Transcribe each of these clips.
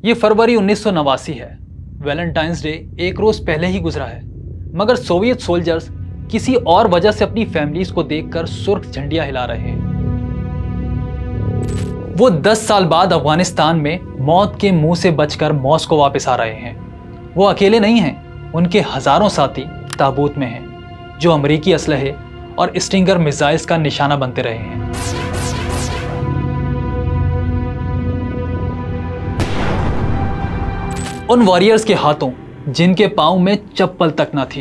ये फरवरी 1989 है। Valentine's day एक रोज पहले ही गुजरा है, मगर सोवियत सोल्जर्स किसी और वजह से अपनी फैमिलीज को देखकर सुर्ख झंडियां हिला रहे हैं। वो 10 साल बाद अफगानिस्तान में मौत के मुंह से बचकर मॉस्को वापस आ रहे हैं। वो अकेले नहीं हैं, उनके हजारों साथी ताबूत में हैं, जो अमेरिकी असलहे और स्टिंगर मिसाइल्स का निशाना बनते रहे हैं। उन वॉरियर्स के हाथों जिनके पांव में चप्पल तक न थी।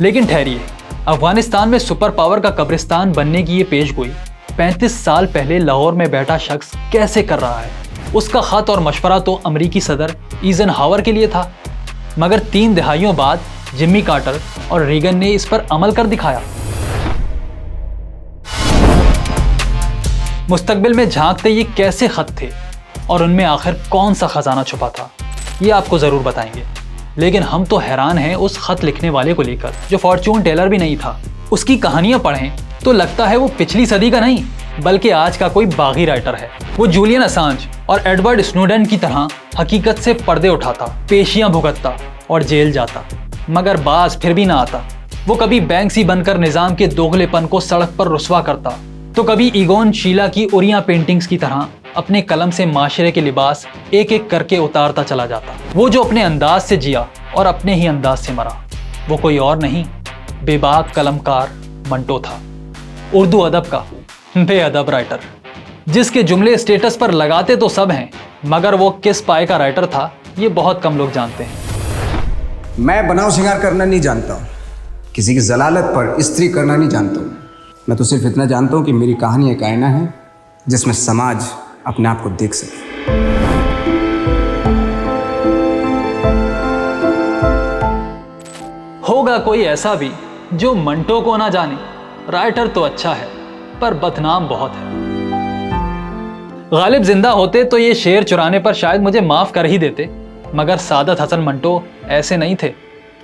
लेकिन ठहरिए, अफगानिस्तान में सुपर पावर का कब्रिस्तान बनने की ये पेशगोई 35 साल पहले लाहौर में बैठा शख्स कैसे कर रहा है? उसका खत और मशवरा तो अमेरिकी सदर ईजनहावर के लिए था, मगर 3 दहाइयों बाद जिम्मी कार्टर और रीगन ने इस पर अमल कर दिखाया। मुस्तकबिल में झांकते ये कैसे खत थे और उनमें आखिर कौन सा खजाना छुपा था, ये आपको जरूर बताएंगे। लेकिन हम तो हैरान हैं उस खत लिखने वाले को लेकर, जो फॉर्च्यून टेलर भी नहीं था। उसकी कहानियां पढ़ें तो लगता है वो पिछली सदी का नहीं बल्कि आज का कोई बागी राइटर है। वो जूलियन असांज और एडवर्ड स्नोडेन की तरह हकीकत से पर्दे उठाता, पेशियां भुगतता और जेल जाता, मगर बाज फिर भी ना आता। वो कभी बैंक्सी बनकर निजाम के दोगलेपन को सड़क पर रुस्वा करता, तो कभी इगोन शीला की ओरिया पेंटिंग्स की तरह अपने कलम से माशरे के लिबास एक एक करके उतारता चला जाता। वो जो अपने अंदाज से जिया और अपने ही अंदाज से मरा, वो कोई और नहीं, बेबाक कलमकार मंटो था, उर्दू अदब का बेअदब राइटर, जिसके जुमले स्टेटस पर लगाते तो सब हैं, मगर वो किस पाए का राइटर था ये बहुत कम लोग जानते हैं। मैं बनाव सिंगार करना नहीं जानता हूँ, किसी की जलालत पर इस्त्री करना नहीं जानता हूँ। मैं तो सिर्फ इतना जानता हूँ कि मेरी कहानी एक आईना है जिसमें समाज अपने आप को देख सके। होगा कोई ऐसा भी जो मंटो को ना जाने, राइटर तो अच्छा है पर बदनाम बहुत है। गालिब जिंदा होते तो ये शेर चुराने पर शायद मुझे माफ कर ही देते, मगर सादत हसन मंटो ऐसे नहीं थे।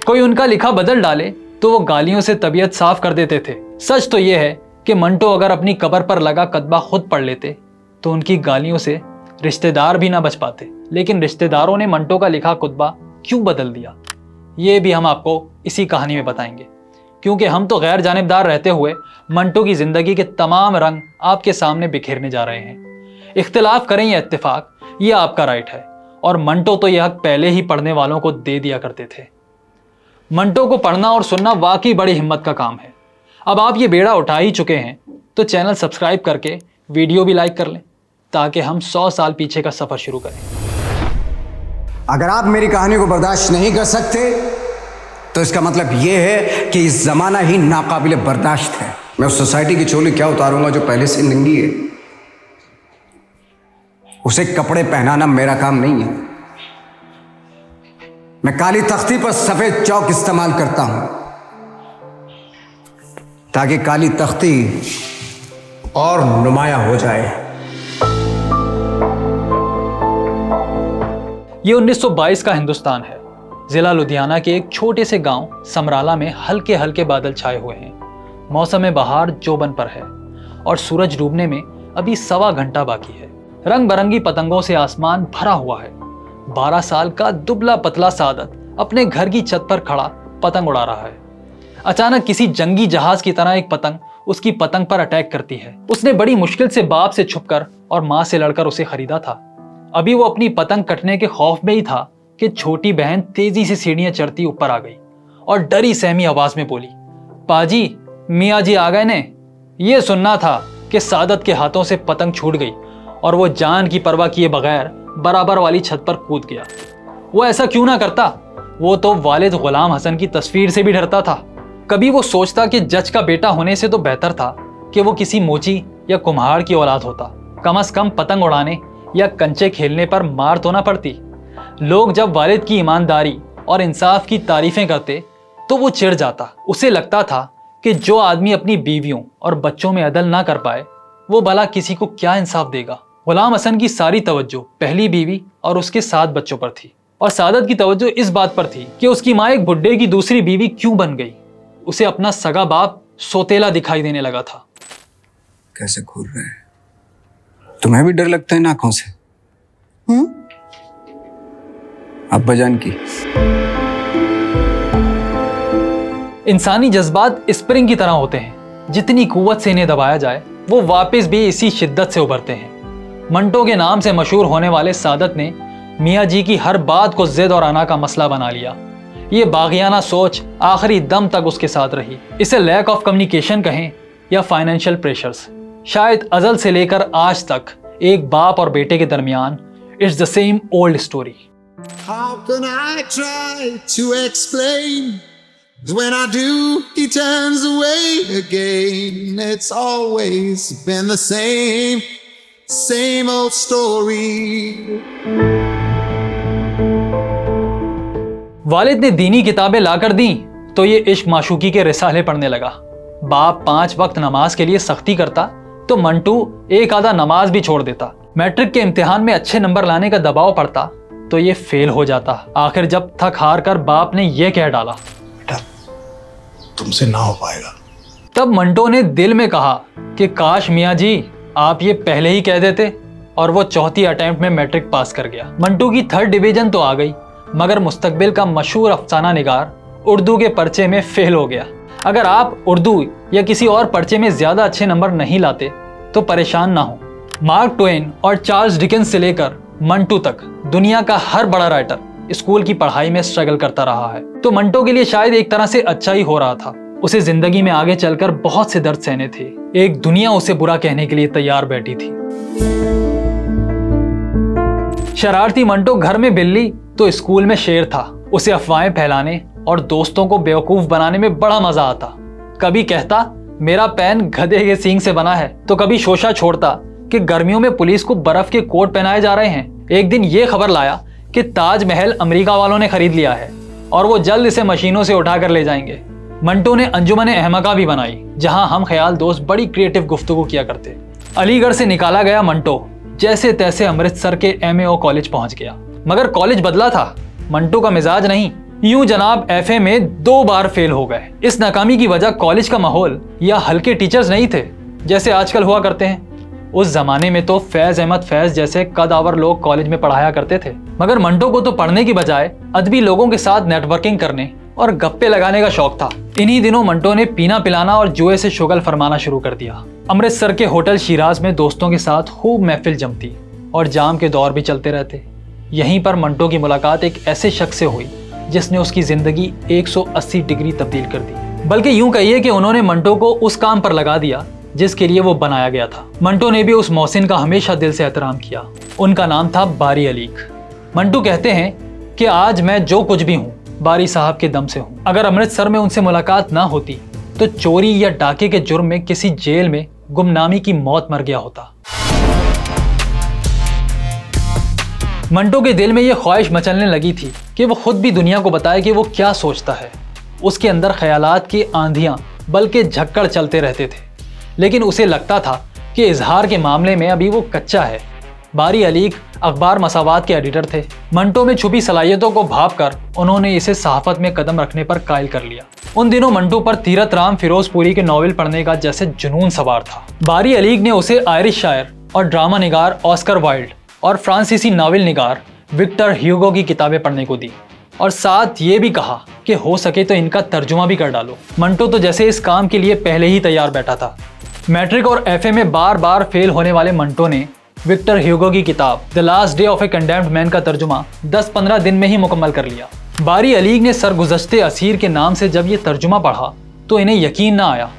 कोई उनका लिखा बदल डाले तो वो गालियों से तबीयत साफ कर देते थे। सच तो ये है कि मंटो अगर अपनी कब्र पर लगा कतबा खुद पढ़ लेते तो उनकी गालियों से रिश्तेदार भी ना बच पाते। लेकिन रिश्तेदारों ने मंटो का लिखा खुतबा क्यों बदल दिया, ये भी हम आपको इसी कहानी में बताएंगे, क्योंकि हम तो गैर जानिबदार रहते हुए मंटो की जिंदगी के तमाम रंग आपके सामने बिखेरने जा रहे हैं। इख्तिलाफ करें या इत्तेफाक, ये आपका राइट है, और मंटो तो यह हक पहले ही पढ़ने वालों को दे दिया करते थे। मंटो को पढ़ना और सुनना वाकई बड़ी हिम्मत का काम है। अब आप ये बेड़ा उठा ही चुके हैं तो चैनल सब्सक्राइब करके वीडियो भी लाइक कर लें, ताकि हम 100 साल पीछे का सफर शुरू करें। अगर आप मेरी कहानी को बर्दाश्त नहीं कर सकते तो इसका मतलब यह है कि इस जमाना ही नाकाबिले बर्दाश्त है। मैं उस सोसाइटी की चोली क्या उतारूंगा जो पहले से नंगी है। उसे कपड़े पहनाना मेरा काम नहीं है। मैं काली तख्ती पर सफेद चौक इस्तेमाल करता हूं ताकि काली तख्ती और नुमाया हो जाए। ये 1922 का हिंदुस्तान है। जिला लुधियाना के एक छोटे से गांव समराला में हल्के हल्के बादल छाए हुए हैं। मौसम बहार जोबन पर है और सूरज डूबने में अभी 1.25 घंटा बाकी है। रंग बिरंगी पतंगों से आसमान भरा हुआ है। 12 साल का दुबला पतला सादत अपने घर की छत पर खड़ा पतंग उड़ा रहा है। अचानक किसी जंगी जहाज की तरह एक पतंग उसकी पतंग पर अटैक करती है। उसने बड़ी मुश्किल से बाप से छुपकर और माँ से लड़कर उसे खरीदा था। अभी वो अपनी पतंग कटने के खौफ में ही था कि छोटी बहन तेजी से सीढ़ियां चढ़ती ऊपर आ गई और डरी सहमी आवाज में बोली, पाजी मियाँ जी आ गए ने। ये सुनना था कि सादत के हाथों से पतंग छूट गई और वो जान की परवाह किए बगैर बराबर वाली छत पर कूद गया। वो ऐसा क्यों ना करता, वो तो वालिद गुलाम हसन की तस्वीर से भी डरता था। कभी वो सोचता कि जज का बेटा होने से तो बेहतर था कि वो किसी मोची या कुम्हार की औलाद होता। कम से कम पतंग उड़ाने या कंचे खेलने पर मार तो ना पड़ती। लोग जब वालिद की ईमानदारी और इंसाफ की तारीफें करते तो वो चिढ़ जाता। उसे लगता था कि जो आदमी अपनी बीवियों और बच्चों में अदल ना कर पाए वो भला किसी को क्या इंसाफ देगा। गुलाम हसन की सारी तवज्जो पहली बीवी और उसके 7 बच्चों पर थी, और सादत की तवज्जो इस बात पर थी कि उसकी माँ एक बुड्ढे की दूसरी बीवी क्यों बन गई। उसे अपना सगा बाप सोतेला दिखाई देने लगा था। कैसे घूर रहे हैं? तुम्हें भी डर लगता है आंखों से? अब्बाजान की। इंसानी जज्बात स्प्रिंग की तरह होते हैं, जितनी कुव्वत से इन्हें दबाया जाए वो वापस भी इसी शिद्दत से उभरते हैं। मंटो के नाम से मशहूर होने वाले सादत ने मियाँ जी की हर बात को जिद और अना का मसला बना लिया। ये बागियाना सोच आखिरी दम तक उसके साथ रही। इसे लैक ऑफ कम्युनिकेशन कहें या फाइनेंशियल प्रेशर्स, शायद अजल से लेकर आज तक एक बाप और बेटे के दरमियान it's the same old story. How can I try to explain? When I do, he turns away again. It's always been the same old story. वालिद ने दीनी किताबें लाकर दी तो ये इश्क माशूकी के रिसाले पढ़ने लगा। बाप 5 वक्त नमाज के लिए सख्ती करता तो मंटू एक आधा नमाज भी छोड़ देता। मैट्रिक के इम्तिहान में अच्छे नंबर लाने का दबाव पड़ता तो ये फेल हो जाता। आखिर जब थक हार कर बाप ने ये कह डाला, बेटा तुमसे ना हो पाएगा। तब मंटो ने दिल में कहा कि काश मियाँ जी आप ये पहले ही कह देते, और वो चौथी अटेम्प्ट में मैट्रिक पास कर गया। मंटू की 3rd डिवीजन तो आ गई, मगर मुस्तकबिल का मशहूर अफसाना निगार उर्दू के पर्चे में फेल हो गया। अगर आप उर्दू या किसी और पर्चे में ज्यादा अच्छे नंबर नहीं लाते तो परेशान ना हो। मार्क ट्वेन और चार्ल्स डिकेंस से लेकर मंटू तक दुनिया का हर बड़ा राइटर स्कूल की पढ़ाई में स्ट्रगल करता रहा है, तो मंटो के लिए शायद एक तरह से अच्छा ही हो रहा था। उसे जिंदगी में आगे चलकर बहुत से दर्द सहने थे। एक दुनिया उसे बुरा कहने के लिए तैयार बैठी थी। शरारती मंटो घर में बिल्ली तो स्कूल में शेर था। उसे अफवाहें फैलाने और दोस्तों को बेवकूफ बनाने में बड़ा मजा आता। कभी कहता मेरा पैन गधे के सींग से बना है, तो कभी शोशा छोड़ता कि गर्मियों में पुलिस को बर्फ के कोट पहनाए जा रहे हैं। एक दिन ये खबर लाया कि ताजमहल अमेरिका वालों ने खरीद लिया है और वो जल्द इसे मशीनों से उठाकर ले जाएंगे। मंटो ने अंजुमन अहमका भी बनाई, जहां हम ख्याल दोस्त बड़ी क्रिएटिव गुफ्तगू किया करते। अलीगढ़ से निकाला गया मंटो जैसे तैसे अमृतसर के MAO कॉलेज पहुंच गया, मगर कॉलेज बदला था, मंटो का मिजाज नहीं। यूं जनाब FA में 2 बार फेल हो गए। इस नाकामी की वजह कॉलेज का माहौल या हल्के टीचर्स नहीं थे जैसे आजकल हुआ करते हैं। उस जमाने में तो फैज अहमद फैज जैसे कदावर लोग कॉलेज में पढ़ाया करते थे, मगर मंटो को तो पढ़ने की बजाय अदबी लोगों के साथ नेटवर्किंग करने और गप्पे लगाने का शौक था। इन्हीं दिनों मंटो ने पीना पिलाना और जुए से शुगल फरमाना शुरू कर दिया। अमृतसर के होटल शिराज में दोस्तों के साथ खूब महफिल जमती और जाम के दौर भी चलते रहते। यहीं पर मंटो की मुलाकात एक ऐसे शख्स से हुई जिसने उसकी जिंदगी 180 डिग्री तब्दील कर दी। बल्कि यूं कहिए कि उन्होंने मंटो को उस काम पर लगा दिया जिसके लिए वो बनाया गया था। मंटो ने भी उस मोहसिन का हमेशा दिल से एहतराम किया। उनका नाम था बारी अलीक। मंटू कहते हैं कि आज मैं जो कुछ भी हूँ बारी साहब के दम से हूँ। अगर अमृतसर में उनसे मुलाकात ना होती तो चोरी या डाके के जुर्म में किसी जेल में गुमनामी की मौत मर गया होता। मंटो के दिल में यह ख्वाहिश मचलने लगी थी कि वो खुद भी दुनिया को बताए कि वो क्या सोचता है। उसके अंदर ख्यालात की आंधियां बल्कि झक्कड़ चलते रहते थे, लेकिन उसे लगता था कि इजहार के मामले में अभी वो कच्चा है। बारी अलीक अखबार मसावात के एडिटर थे। मंटो में छुपी सलाहियतों को भांपकर उन्होंने इसे सहाफत में कदम रखने पर कायल कर लिया। उन दिनों मंटो पर तीरथ राम फिरोजपुरी के नॉवेल पढ़ने का जैसे जुनून सवार था। बारी अलीक ने उसे आयरिश शायर और ड्रामा निगार ऑस्कर वाइल्ड और फ्रांसीसी नावल निगार विक्टर ह्यूगो की किताबें पढ़ने को दी, और साथ ये भी कहा कि हो सके तो इनका तर्जुमा भी कर डालो। मंटो तो जैसे इस काम के लिए पहले ही तैयार बैठा था। मैट्रिक और FA में बार बार फेल होने वाले मंटो ने विक्टर ह्यूगो की किताब the last day of A condemned man का तर्जुमा 10-15 दिन में ही मुकम्मल कर लिया। बारी अलीक ने सरगुज़श्ते असीर के नाम से जब ये तर्जुमा पढ़ा तो इन्हें यकीन ना आया।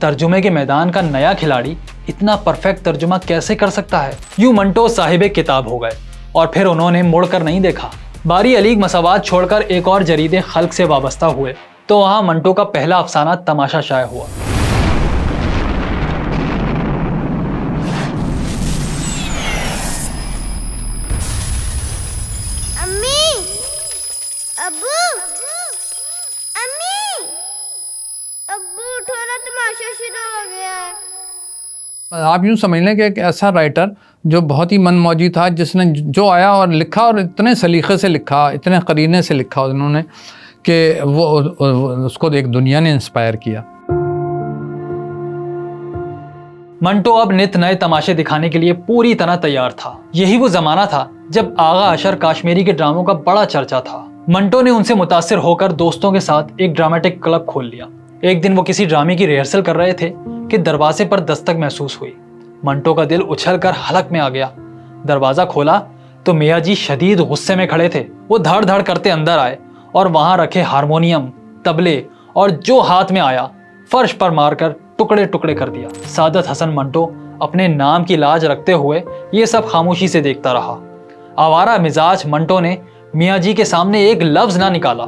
तर्जुमे के मैदान का नया खिलाड़ी इतना परफेक्ट तर्जुमा कैसे कर सकता है। यूं मंटो साहिबे किताब हो गए और फिर उन्होंने मुड़कर नहीं देखा। बारी अलीक मसावात छोड़कर एक और जरीदे खल्क से वाबस्ता हुए तो वहां मंटो का पहला अफसाना तमाशा शाया हुआ। आप यूँ समझ लें कि एक ऐसा राइटर जो बहुत ही मनमौजी था, जिसने जो आया और लिखा और इतने सलीक़े से लिखा, इतने करीने से लिखा उन्होंने कि वो उसको एक दुनिया ने इंस्पायर किया। मंटो अब नित नए तमाशे दिखाने के लिए पूरी तरह तैयार था। यही वो जमाना था जब आगा अशर काश्मीरी के ड्रामों का बड़ा चर्चा था। मंटो ने उनसे मुतासिर होकर दोस्तों के साथ एक ड्रामेटिक क्लब खोल लिया। एक दिन वो किसी ड्रामे की रिहर्सल कर रहे थे कि दरवाजे पर दस्तक महसूस हुई। मंटो का दिल उछलकर हलक में आ गया। दरवाजा खोला तो मियाँ जी शदीद गुस्से में खड़े थे। वो धड़ धड़ करते अंदर आए और वहां रखे हारमोनियम, तबले और जो हाथ में आया फर्श पर मारकर टुकड़े टुकड़े कर दिया। सादत हसन मंटो अपने नाम की लाज रखते हुए ये सब खामोशी से देखता रहा। आवारा मिजाज मंटो ने मियाँ जी के सामने एक लफ्ज ना निकाला।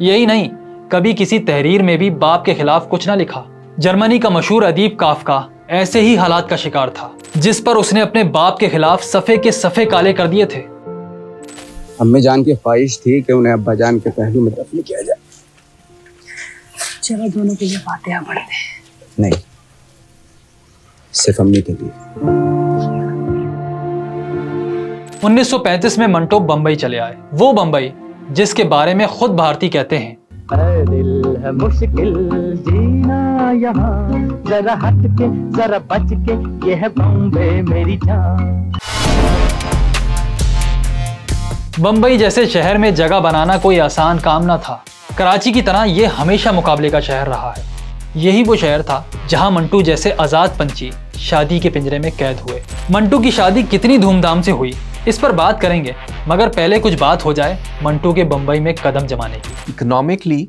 यही नहीं, कभी किसी तहरीर में भी बाप के खिलाफ कुछ ना लिखा। जर्मनी का मशहूर अदीब काफका ऐसे ही हालात का शिकार था, जिस पर उसने अपने बाप के खिलाफ सफ़े के सफ़े काले कर दिए थे। अम्मी जान की ख्वाहिश थी कि उन्हें अब्बा जान के पहलू में दफन किया जाए। चलो दोनों के लिए फातिहा पढ़ते हैं। नहीं, सिर्फ अम्मी के लिए। 1935 में मंटो बंबई चले आए। वो बंबई जिसके बारे में खुद भारती कहते हैं, दिल है मुश्किल जीना यहाँ, जरा हट के जरा बच के, ये है बॉम्बे मेरी जान। बंबई जैसे शहर में जगह बनाना कोई आसान काम ना था। कराची की तरह ये हमेशा मुकाबले का शहर रहा है। यही वो शहर था जहां मंटू जैसे आजाद पंछी शादी के पिंजरे में कैद हुए। मंटू की शादी कितनी धूमधाम से हुई इस पर बात करेंगे, मगर पहले कुछ बात हो जाए मंटू के बंबई में कदम जमाने की। इकोनॉमिकली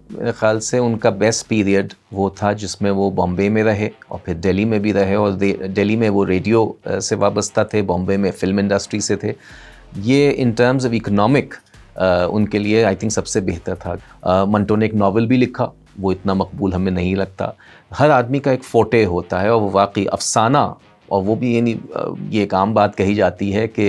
मेरे ख्याल से उनका बेस्ट पीरियड वो था जिसमें वो बॉम्बे में रहे और फिर दिल्ली में भी रहे, और दिल्ली में वो रेडियो से वाबस्ता थे, बॉम्बे में फिल्म इंडस्ट्री से थे। ये इन टर्म्स ऑफ इकोनॉमिक उनके लिए आई थिंक सबसे बेहतर था। मंटो ने एक नावल भी लिखा, वो इतना मकबूल हमें नहीं लगता। हर आदमी का एक फोटे होता है और वो वाकई अफसाना, और वो भी यानी ये एक आम बात कही जाती है कि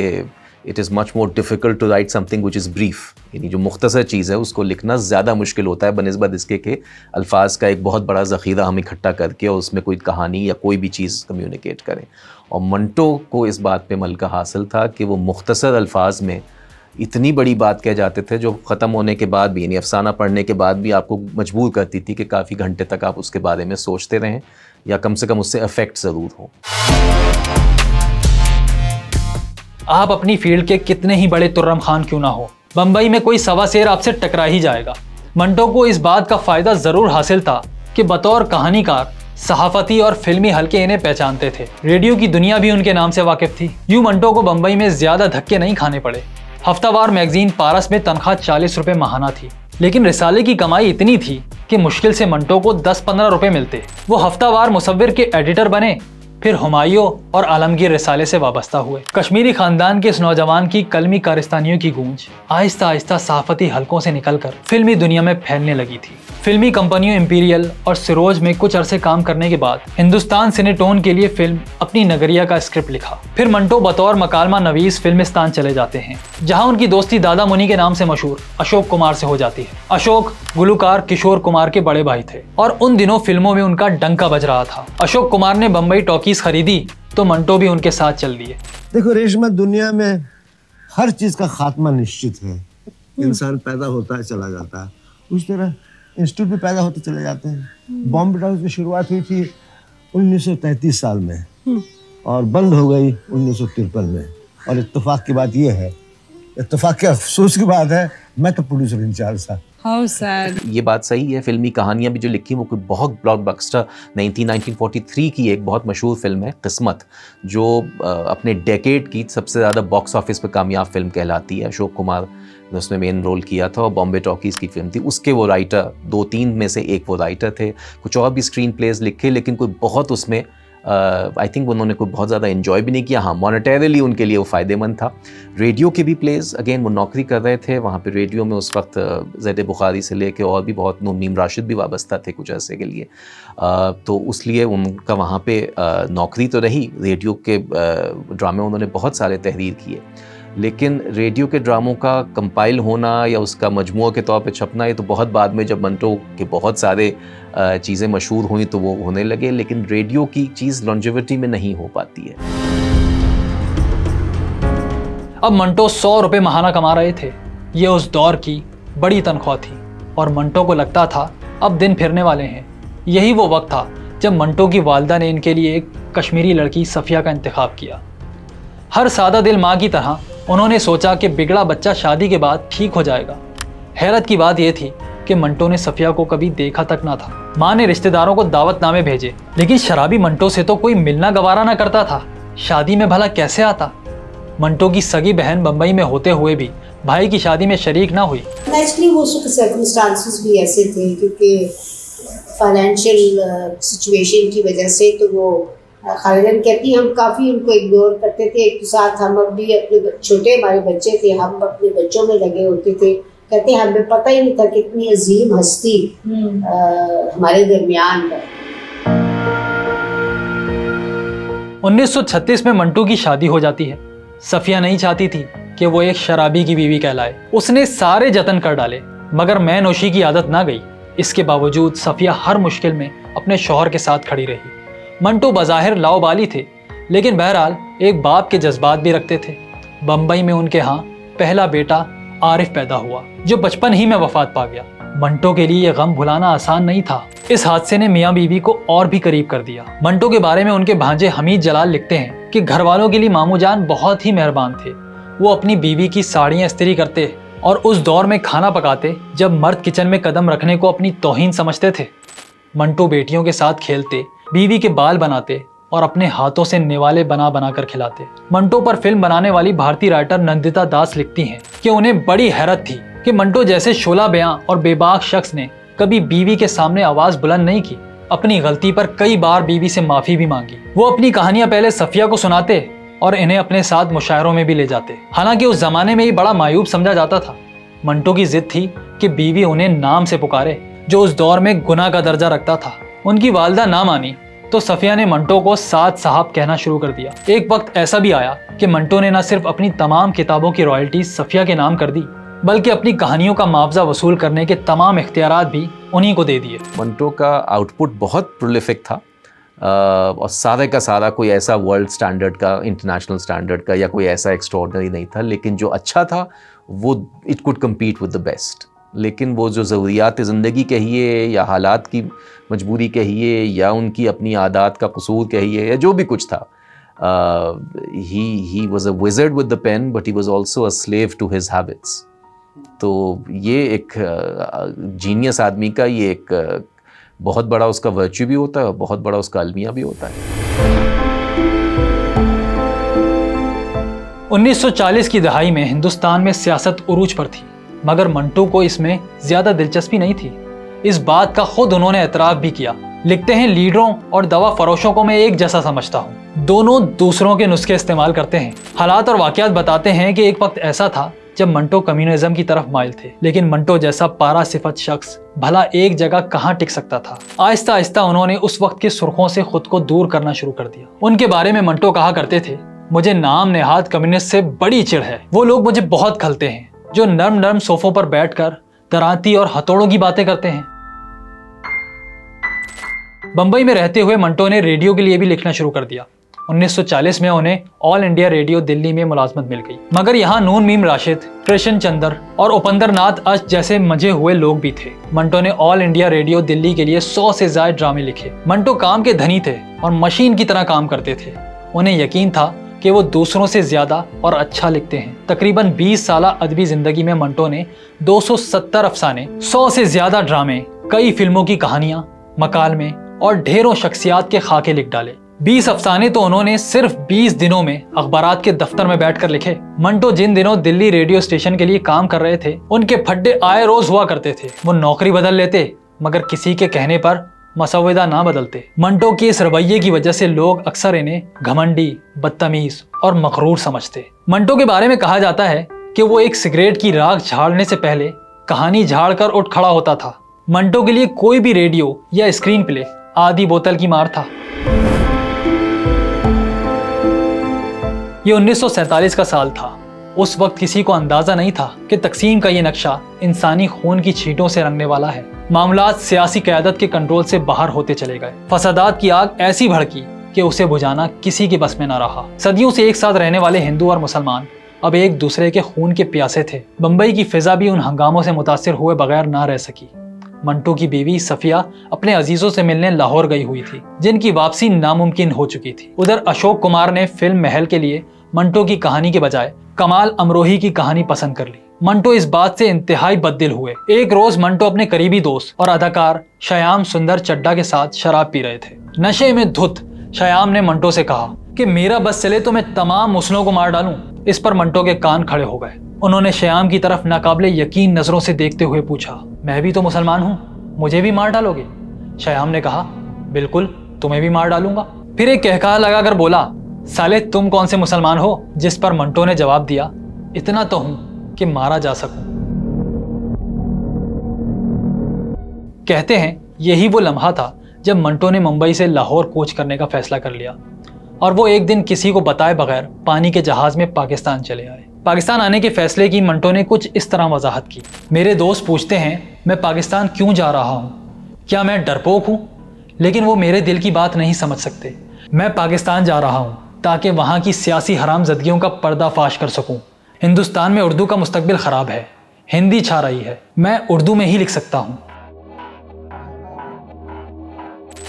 it is much more difficult to write something which is brief, यानी जो मुख्तसर चीज़ है उसको लिखना ज़्यादा मुश्किल होता है बनिस्बत इसके कि अल्फाज का एक बहुत बड़ा ज़ख़ीरा हम इकट्ठा करके और उसमें कोई कहानी या कोई भी चीज़ कम्युनिकेट करें। और मंटो को इस बात पे मलका हासिल था कि वो मुख्तसर अल्फाज में इतनी बड़ी बात कह जाते थे जो ख़त्म होने के बाद भी, यानी अफसाना पढ़ने के बाद भी आपको मजबूर करती थी कि काफ़ी घंटे तक आप उसके बारे में सोचते रहें या कम से कम उससे अफेक्ट ज़रूर हो। आप अपनी फील्ड के कितने ही बड़े तुर्रम खान क्यों ना हो, बंबई में कोई सवा शेर आपसे टकरा ही जाएगा। मंटो को इस बात का फ़ायदा ज़रूर हासिल था कि बतौर कहानीकार, सहाफ़ती और फिल्मी हल्के इन्हें पहचानते थे। रेडियो की दुनिया भी उनके नाम से वाकिफ थी। यूँ मंटो को बंबई में ज़्यादा धक्के नहीं खाने पड़े। हफ्तावार मैगजीन पारस में तनख्वाह 40 रुपये माहाना थी, लेकिन रिसाले की कमाई इतनी थी कि मुश्किल से मंटो को 10-15 रुपये मिलते। वो हफ्तावार मुसव्विर के एडिटर बने, फिर हुमायूं और आलमगीर रिसाले से वाबस्ता हुए। कश्मीरी खानदान के इस नौजवान की कलमी कारिस्तानियों की गूंज आहिस्ता आहिस्ता सहाफती हलकों से निकलकर फिल्मी दुनिया में फैलने लगी थी। फिल्मी कंपनियों इंपीरियल और सिरोज में कुछ अरसे काम करने के बाद हिंदुस्तान सिनेटोन के लिए फिल्म अपनी नगरिया का स्क्रिप्ट लिखा। फिर मंटो बतौर मकालमा नवीस फिल्मिस्तान चले जाते हैं, जहां उनकी दोस्ती दादा मुनी के नाम से मशहूर अशोक कुमार से हो जाती है। अशोक गुलकार किशोर कुमार के बड़े भाई थे और उन दिनों फिल्मों में उनका डंका बज रहा था। अशोक कुमार ने बंबई टॉकीज खरीदी तो मंटो भी उनके साथ चल दिए। देखो रेशमा, दुनिया में हर चीज का खात्मा निश्चित है। इंसान पैदा होता है, चला जाता है, उस तरह इंस्टीट्यूट भी पैदा होते चले जाते हैं। बॉम्बे टाउन की शुरुआत हुई थी 1933 साल में और बंद हो गई 1953 में। और इत्तेफाक की बात यह है, इत्तेफाक के अफसोस की बात है, मैं तो प्रोड्यूसर इंचार्ज था। How sad. ये बात सही है, फिल्मी कहानियाँ भी जो लिखी वो कोई बहुत ब्लॉकबस्टर 1943 की एक बहुत मशहूर फिल्म है किस्मत, जो अपने डेकेड की सबसे ज़्यादा बॉक्स ऑफिस पर कामयाब फिल्म कहलाती है। अशोक कुमार ने उसमें मेन रोल किया था और बॉम्बे टॉकीज़ की फिल्म थी। उसके वो राइटर 2-3 में से एक वो राइटर थे। कुछ और भी स्क्रीन प्लेज लिखे, लेकिन कोई बहुत उसमें आई थिंक उन्होंने कोई बहुत ज़्यादा इन्जॉय भी नहीं किया। हाँ, मॉनेटरीली उनके लिए वो फ़ायदेमंद था। रेडियो के भी प्लेज, अगेन वो नौकरी कर रहे थे वहाँ पे रेडियो में। उस वक्त ज़ैद बुखारी से लेके और भी बहुत, नीम राशिद भी वाबस्ता थे कुछ अरसे के लिए, तो उसलिए उनका वहाँ पे नौकरी तो रही। रेडियो के ड्रामे उन्होंने बहुत सारे तहरीर किए, लेकिन रेडियो के ड्रामों का कंपाइल होना या उसका मजमूआ के तौर पे छपना ये तो बहुत बाद में, जब मंटो के बहुत सारे चीज़ें मशहूर हुई तो वो होने लगे। लेकिन रेडियो की चीज़ लॉन्जेविटी में नहीं हो पाती है। अब मंटो 100 रुपये माहाना कमा रहे थे। ये उस दौर की बड़ी तनख्वाह थी और मंटो को लगता था अब दिन फिरने वाले हैं। यही वो वक्त था जब मंटो की वालिदा ने इनके लिए एक कश्मीरी लड़की सफिया का इंतखाब किया। हर सादा दिल माँ की तरह उन्होंने सोचा कि बिगड़ा बच्चा शादी के बाद ठीक हो जाएगा। हैरत की बात यह थी कि मंटो ने सफिया को कभी देखा तक ना था। माँ ने रिश्तेदारों को दावतनामे भेजे, लेकिन शराबी मंटो से तो कोई मिलना गवारा ना करता था। शादी में भला कैसे आता? मंटो की सगी बहन बंबई में होते हुए भी भाई की शादी में शरीक ना हुई। नेचुरली वो सर्कमस्टांसेस भी ऐसे थे, क्योंकि फाइनेंशियल सिचुएशन की वजह से तो वो खालिदन कहती हम काफ़ी उनको इग्नोर करते थे। एक साथ हम भी अपने छोटे हमारे बच्चे थे, हम अपने बच्चों में लगे होते थे। कहते हमें पता ही नहीं था कि इतनी अजीम हस्ती हमारे दरमियान है। 1936 में मंटो की शादी हो जाती है। सफिया नहीं चाहती थी कि वो एक शराबी की बीवी कहलाए। उसने सारे जतन कर डाले, मगर मैं नोशी की आदत ना गई। इसके बावजूद सफिया हर मुश्किल में अपने शौहर के साथ खड़ी रही। मंटो बज़ाहिर लाओबाली थे, लेकिन बहरहाल एक बाप के जज्बात भी रखते थे। बम्बई में उनके यहाँ पहला बेटा आरिफ पैदा हुआ, जो बचपन ही में वफात पा गया। मंटो के लिए यह गम भुलाना आसान नहीं था। इस हादसे ने मियाँ बीवी को और भी करीब कर दिया। मंटो के बारे में उनके भांजे हमीद जलाल लिखते हैं कि घर वालों के लिए मामू जान बहुत ही मेहरबान थे। वो अपनी बीवी की साड़ियाँ इस्त्री करते और उस दौर में खाना पकाते जब मर्द किचन में कदम रखने को अपनी तौहीन समझते थे। मंटो बेटियों के साथ खेलते, बीवी के बाल बनाते और अपने हाथों से निवाले बना बना कर खिलाते। मंटो पर फिल्म बनाने वाली भारतीय राइटर नंदिता दास लिखती हैं कि उन्हें बड़ी हैरत थी कि मंटो जैसे शोला बयां और बेबाक शख्स ने कभी बीवी के सामने आवाज बुलंद नहीं की। अपनी गलती पर कई बार बीवी से माफी भी मांगी। वो अपनी कहानियां पहले सफिया को सुनाते और इन्हें अपने साथ मुशायरों में भी ले जाते। हालांकि उस जमाने में ये बड़ा मायूब समझा जाता था। मंटो की जिद थी कि बीवी उन्हें नाम से पुकारे, जो उस दौर में गुनाह का दर्जा रखता था। उनकी वालिदा ना मानी तो सफिया ने मंटो को साद साहब कहना शुरू कर दिया। एक वक्त ऐसा भी आया कि मंटो ने न सिर्फ अपनी तमाम किताबों की रॉयल्टी सफिया के नाम कर दी, बल्कि अपनी कहानियों का मुआवजा वसूल करने के तमाम इख्तियारात भी उन्हीं को दे दिए। मंटो का आउटपुट बहुत प्रोलिफिक था और सारे का सारा कोई ऐसा वर्ल्ड स्टैंडर्ड का, इंटरनेशनल स्टैंडर्ड का या कोई ऐसा एक्स्ट्रॉर्डनरी नहीं था, लेकिन जो अच्छा था वो it could compete with the best. लेकिन वो जो ज़रूरियात ज़िंदगी कहिए या हालात की मजबूरी कहिए या उनकी अपनी आदत का कसूर कहिए या जो भी कुछ था, he was a wizard with the pen but he was also a slave to his habits। तो ये एक जीनियस आदमी का ये एक बहुत बड़ा उसका वर्च्यू भी होता है और बहुत बड़ा उसका अलमिया भी होता है। 1940 की दहाई में हिंदुस्तान में सियासत उरूज पर थी, मगर मंटो को इसमें ज्यादा दिलचस्पी नहीं थी। इस बात का खुद उन्होंने एतराफ भी किया। लिखते हैं, लीडरों और दवा फरोशों को मैं एक जैसा समझता हूँ। दोनों दूसरों के नुस्खे इस्तेमाल करते हैं। हालात और वाकयात बताते हैं कि एक वक्त ऐसा था जब मंटो कम्युनिज्म की तरफ माइल थे, लेकिन मंटो जैसा पारा सिफत शख्स भला एक जगह कहाँ टिक सकता था। आहिस्ता आहिस्ता उन्होंने उस वक्त की सुर्खों से खुद को दूर करना शुरू कर दिया। उनके बारे में मंटो कहा करते थे, मुझे नाम नेहाद कम्युनिस्ट से बड़ी चिढ़ है। वो लोग मुझे बहुत खलते हैं जो नर्म नर्म सोफों पर बैठकर दरांती और हथौड़ों की बातें करते हैं। बंबई में रहते हुए मंटो ने रेडियो के लिए भी लिखना शुरू कर दिया। 1940 में उन्हें ऑल इंडिया रेडियो दिल्ली में मुलाजमत मिल गई, मगर यहाँ नून मीम राशिद, कृष्ण चंद्र और उपेंद्र नाथ अश जैसे मजे हुए लोग भी थे। मंटो ने ऑल इंडिया रेडियो दिल्ली के लिए 100 से ज्यादा ड्रामे लिखे। मंटो काम के धनी थे और मशीन की तरह काम करते थे। उन्हें यकीन था कि वो दूसरों से ज्यादा और अच्छा लिखते हैं। तकरीबन 20 साल अदबी जिंदगी में मंटो ने 270 अफसाने, 100 से ज्यादा ड्रामे, कई फिल्मों की कहानियां, मकालमे और ढेरों शख्सियात के खाके लिख डाले। 20 अफसाने तो उन्होंने सिर्फ 20 दिनों में अखबारात के दफ्तर में बैठकर लिखे। मंटो जिन दिनों दिल्ली रेडियो स्टेशन के लिए काम कर रहे थे, उनके फड्डे आए रोज हुआ करते थे। वो नौकरी बदल लेते, मगर किसी के कहने पर मसविदा ना बदलते। मंटो के इस रवैये की वजह से लोग अक्सर इन्हें घमंडी, बदतमीज और मगरूर समझते। मंटो के बारे में कहा जाता है कि वो एक सिगरेट की राख झाड़ने से पहले कहानी झाड़ कर उठ खड़ा होता था। मंटो के लिए कोई भी रेडियो या स्क्रीन प्ले आधी बोतल की मार था। ये 1947 का साल था। उस वक्त किसी को अंदाजा नहीं था कि तकसीम का ये नक्शा इंसानी खून की छींटों से रंगने वाला है। मामलात सियासी क़यादत के कंट्रोल से बाहर होते चले गए। फसादात की आग ऐसी भड़की कि उसे बुझाना किसी के बस में न रहा। सदियों से एक साथ रहने वाले हिंदू और मुसलमान अब एक दूसरे के खून के प्यासे थे। बम्बई की फिजा भी उन हंगामों से मुतासिर हुए बगैर ना रह सकी। मंटो की बीवी सफिया अपने अजीजों से मिलने लाहौर गई हुई थी, जिनकी वापसी नामुमकिन हो चुकी थी। उधर अशोक कुमार ने फिल्म महल के लिए मंटो की कहानी के बजाय कमाल अमरोही की कहानी पसंद कर ली। मंटो इस बात से इंतहाई बददिल हुए। एक रोज मंटो अपने करीबी दोस्त और अदाकार श्याम सुंदर चड्डा के साथ शराब पी रहे थे। नशे में धुत श्याम ने मंटो से कहा कि मेरा बस चले तो मैं तमाम मुस्लिमों को मार डालूं। इस पर मंटो के कान खड़े हो गए। उन्होंने श्याम की तरफ नाकाबिले यकीन नजरों से देखते हुए पूछा, मैं भी तो मुसलमान हूँ, मुझे भी मार डालोगे? श्याम ने कहा, बिल्कुल, तुम्हें भी मार डालूंगा। फिर एक कहकहा लगाकर बोला, साले तुम कौन से मुसलमान हो? जिस पर मंटो ने जवाब दिया, इतना तो हूं कि मारा जा सकूं। कहते हैं यही वो लम्हा था जब मंटो ने मुंबई से लाहौर कूच करने का फैसला कर लिया और वो एक दिन किसी को बताए बगैर पानी के जहाज में पाकिस्तान चले आए। पाकिस्तान आने के फैसले की मंटो ने कुछ इस तरह वजाहत की, मेरे दोस्त पूछते हैं मैं पाकिस्तान क्यों जा रहा हूँ, क्या मैं डरपोक हूँ? लेकिन वो मेरे दिल की बात नहीं समझ सकते। मैं पाकिस्तान जा रहा हूँ ताकि वहाँ की सियासी हरामजदगियों का पर्दाफाश कर सकूँ। हिंदुस्तान में उर्दू का मुस्तकबिल ख़राब है, हिंदी छा रही है, मैं उर्दू में ही लिख सकता हूँ।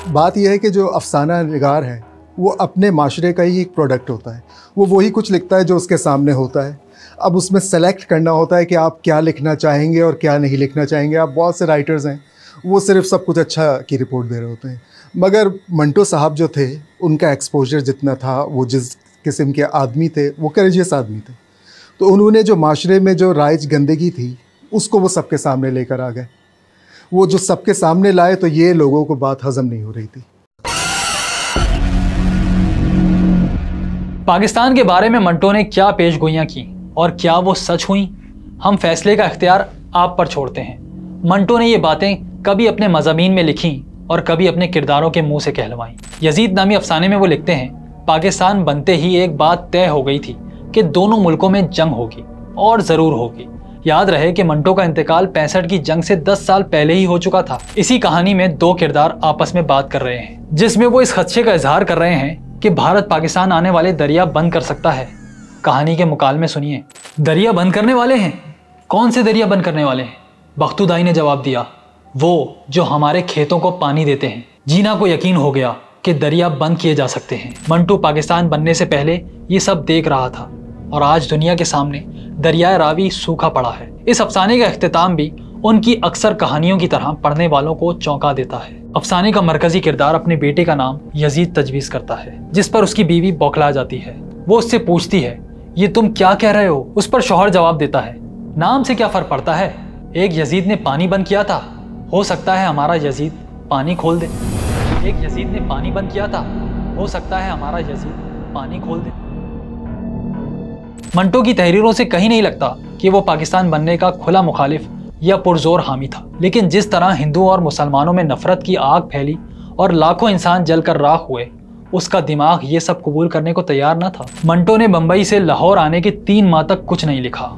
बात यह है कि जो अफसाना निगार है वो अपने माशरे का ही एक प्रोडक्ट होता है। वो वही कुछ लिखता है जो उसके सामने होता है। अब उसमें सेलेक्ट करना होता है कि आप क्या लिखना चाहेंगे और क्या नहीं लिखना चाहेंगे। आप बहुत से राइटर्स हैं वो सिर्फ सब कुछ अच्छा की रिपोर्ट दे रहे होते हैं, मगर मंटो साहब जो थे उनका एक्सपोजर जितना था, वो जिस किस्म के आदमी थे वो करेजियस आदमी थे, तो उन्होंने जो माशरे में जो राइज गंदगी थी उसको वो सबके सामने लेकर आ गए। वो जो सबके सामने लाए तो ये लोगों को बात हजम नहीं हो रही थी। पाकिस्तान के बारे में मंटो ने क्या पेशगोइयां की और क्या वो सच हुई, हम फैसले का इख्तियार आप पर छोड़ते हैं। मंटो ने ये बातें कभी अपने मज़ामीन में लिखी और कभी अपने किरदारों के मुंह से कहलवाई। यजीद नामी अफसाने में वो लिखते हैं, पाकिस्तान बनते ही एक बात तय हो गई थी कि दोनों मुल्कों में जंग होगी और ज़रूर होगी। याद रहे कि मंटो का इंतकाल 65 की जंग से 10 साल पहले ही हो चुका था। इसी कहानी में दो किरदार आपस में बात कर रहे हैं, जिसमें वो इस खदशे का इजहार कर रहे हैं कि भारत पाकिस्तान आने वाले दरिया बंद कर सकता है। कहानी के मुकालमे सुनिए। दरिया बंद करने वाले हैं? कौन से दरिया बंद करने वाले हैं? बख्तुदाई ने जवाब दिया, वो जो हमारे खेतों को पानी देते हैं। जीना को यकीन हो गया कि दरिया बंद किए जा सकते हैं। मंटो पाकिस्तान बनने से पहले ये सब देख रहा था और आज दुनिया के सामने दरियाए रावी सूखा पड़ा है। इस अफसाने का इख्तिताम भी उनकी अक्सर कहानियों की तरह पढ़ने वालों को चौंका देता है। अफसाने का मरकजी किरदार अपने बेटे का नाम यजीद तजवीज करता है, जिस पर उसकी बीवी बौखला जाती है। वो उससे पूछती है, ये तुम क्या कह रहे हो? उस पर शौहर जवाब देता है, नाम से क्या फर्क पड़ता है? एक यजीद ने पानी बंद किया था, हो सकता है हमारा यजीद पानी खोल दे। एक यजीद ने पानी बंद किया था, हो सकता है हमारा यजीद पानी खोल दे। मंटो की तहरीरों से कहीं नहीं लगता कि वो पाकिस्तान बनने का खुला मुखालिफ या पुरजोर हामी था, लेकिन जिस तरह हिंदुओं और मुसलमानों में नफरत की आग फैली और लाखों इंसान जलकर राख हुए, उसका दिमाग ये सब कबूल करने को तैयार न था। मंटो ने बम्बई से लाहौर आने के 3 माह तक कुछ नहीं लिखा,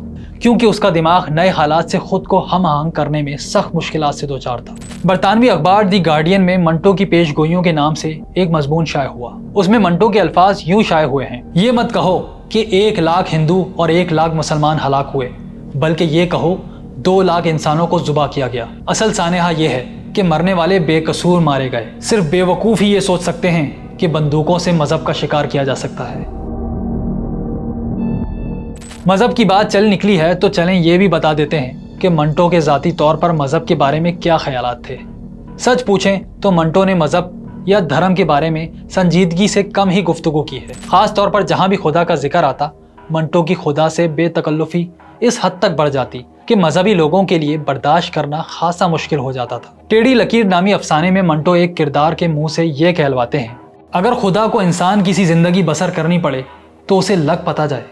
क्योंकि उसका दिमाग नए हालात से खुद को हम आहंग करने में सख्त मुश्किलात से दो चार था। बरतानवी अखबार दी गार्डियन में मंटो की पेशगोइयों के नाम से एक मजमून शाये हुआ। उसमें मंटो के अल्फाज यूं शाये हुए हैं, ये मत कहो कि 1 लाख हिंदू और 1 लाख मुसलमान हलाक हुए, बल्कि ये कहो 2 लाख इंसानों को जुबा किया गया। असल सानेहा ये है कि मरने वाले बेकसूर मारे गए। सिर्फ बेवकूफ़ ही ये सोच सकते हैं कि बंदूकों से मजहब का शिकार किया जा सकता है। मजहब की बात चल निकली है तो चलें ये भी बता देते हैं कि मंटो के ज़ाती तौर पर मजहब के बारे में क्या ख्यालात थे। सच पूछें तो मंटो ने मजहब या धर्म के बारे में संजीदगी से कम ही गुफ्तगू की है। ख़ास तौर पर जहाँ भी खुदा का जिक्र आता, मंटो की खुदा से बेतकल्लुफ़ी इस हद तक बढ़ जाती कि मजहबी लोगों के लिए बर्दाश्त करना खासा मुश्किल हो जाता था। टेढ़ी लकीर नामी अफसाने में मंटो एक किरदार के मुंह से ये कहलवाते हैं, अगर खुदा को इंसान की सी जिंदगी बसर करनी पड़े तो उसे लग पता जाए।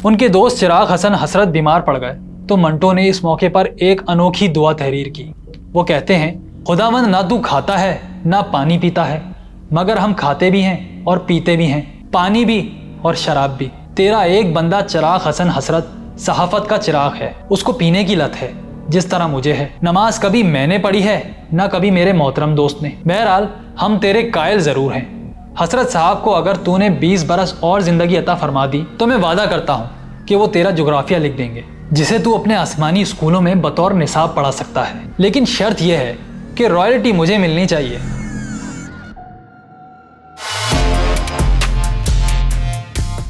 उनके दोस्त चिराग हसन हसरत बीमार पड़ गए तो मंटो ने इस मौके पर एक अनोखी दुआ तहरीर की। वो कहते हैं, खुदावंद ना तू खाता है ना पानी पीता है, मगर हम खाते भी हैं और पीते भी हैं, पानी भी और शराब भी। तेरा एक बंदा चिराग हसन हसरत सहाफत का चिराग है, उसको पीने की लत है जिस तरह मुझे है। नमाज कभी मैंने पढ़ी है ना कभी मेरे मोहतरम दोस्त ने। बहरहाल हम तेरे कायल ज़रूर हैं। हसरत साहब को अगर तूने 20 बरस और ज़िंदगी अता फरमा दी तो मैं वादा करता हूँ कि वो तेरा जोग्राफिया लिख देंगे। जिसे तू अपने आसमानी स्कूलों में बतौर निसाब पढ़ा सकता है, लेकिन शर्त यह है कि रॉयल्टी मुझे मिलनी चाहिए।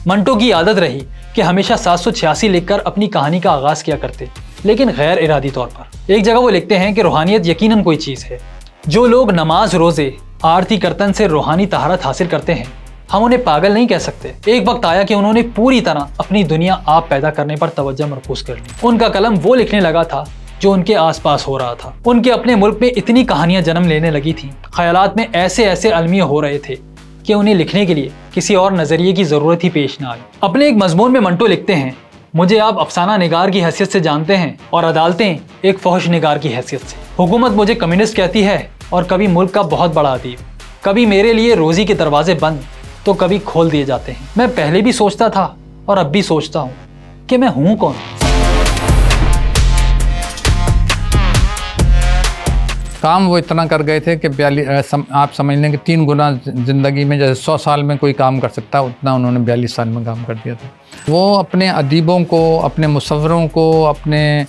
मंटो की आदत रही कि हमेशा 786 लिखकर अपनी कहानी का आगाज किया करते, लेकिन गैर इरादी तौर पर। एक जगह वो लिखते हैं कि रूहानियत यकीनन कोई चीज़ है। जो लोग नमाज, रोज़े, आरती कीर्तन से रूहानी तहारत हासिल करते हैं, हम उन्हें पागल नहीं कह सकते। एक वक्त आया कि उन्होंने पूरी तरह अपनी दुनिया आप पैदा करने पर तवज्जो मरकूज कर ली। उनका कलम वो लिखने लगा था जो उनके आसपास हो रहा था। उनके अपने मुल्क में इतनी कहानियां जन्म लेने लगी थीं, ख्यालात में ऐसे ऐसे अलमिये हो रहे थे कि उन्हें लिखने के लिए किसी और नज़रिए की ज़रूरत ही पेश ना आई। अपने एक मजमून में मंटो लिखते हैं, मुझे आप अफसाना निगार की हैसियत से जानते हैं और अदालतें एक फहश निगार की हैसियत से। हुकूमत मुझे कम्युनिस्ट कहती है और कभी मुल्क का बहुत बड़ा अदीब। कभी मेरे लिए रोज़ी के दरवाजे बंद तो कभी खोल दिए जाते हैं। मैं पहले भी सोचता था और अब भी सोचता हूँ कि मैं हूँ कौन। काम वो इतना कर गए थे कि आप समझ लें कि 3 गुना ज़िंदगी में जैसे 100 साल में कोई काम कर सकता है, उतना उन्होंने 42 साल में काम कर दिया था। वो अपने अदीबों को, अपने मुसव्वरों को, अपने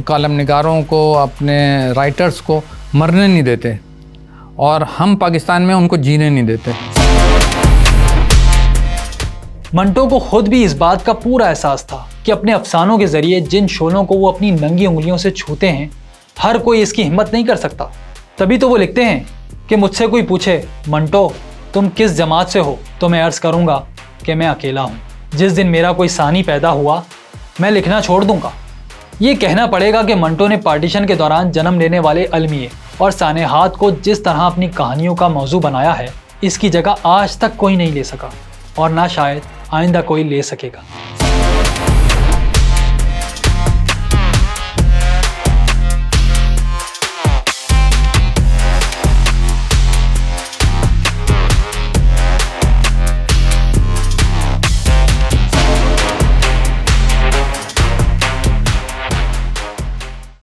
कॉलम निगारों को, अपने राइटर्स को मरने नहीं देते और हम पाकिस्तान में उनको जीने नहीं देते। मंटो को खुद भी इस बात का पूरा एहसास था कि अपने अफसानों के ज़रिए जिन शोलों को वो अपनी नंगी उंगलियों से छूते हैं, हर कोई इसकी हिम्मत नहीं कर सकता। तभी तो वो लिखते हैं कि मुझसे कोई पूछे, मंटो तुम किस जमात से हो, तो मैं अर्ज़ करूँगा कि मैं अकेला हूँ। जिस दिन मेरा कोई सानी पैदा हुआ, मैं लिखना छोड़ दूँगा। ये कहना पड़ेगा कि मंटो ने पार्टीशन के दौरान जन्म लेने वाले अलमिये और सानेहात को जिस तरह अपनी कहानियों का मौजू बनाया है, इसकी जगह आज तक कोई नहीं ले सका और ना शायद आइंदा कोई ले सकेगा।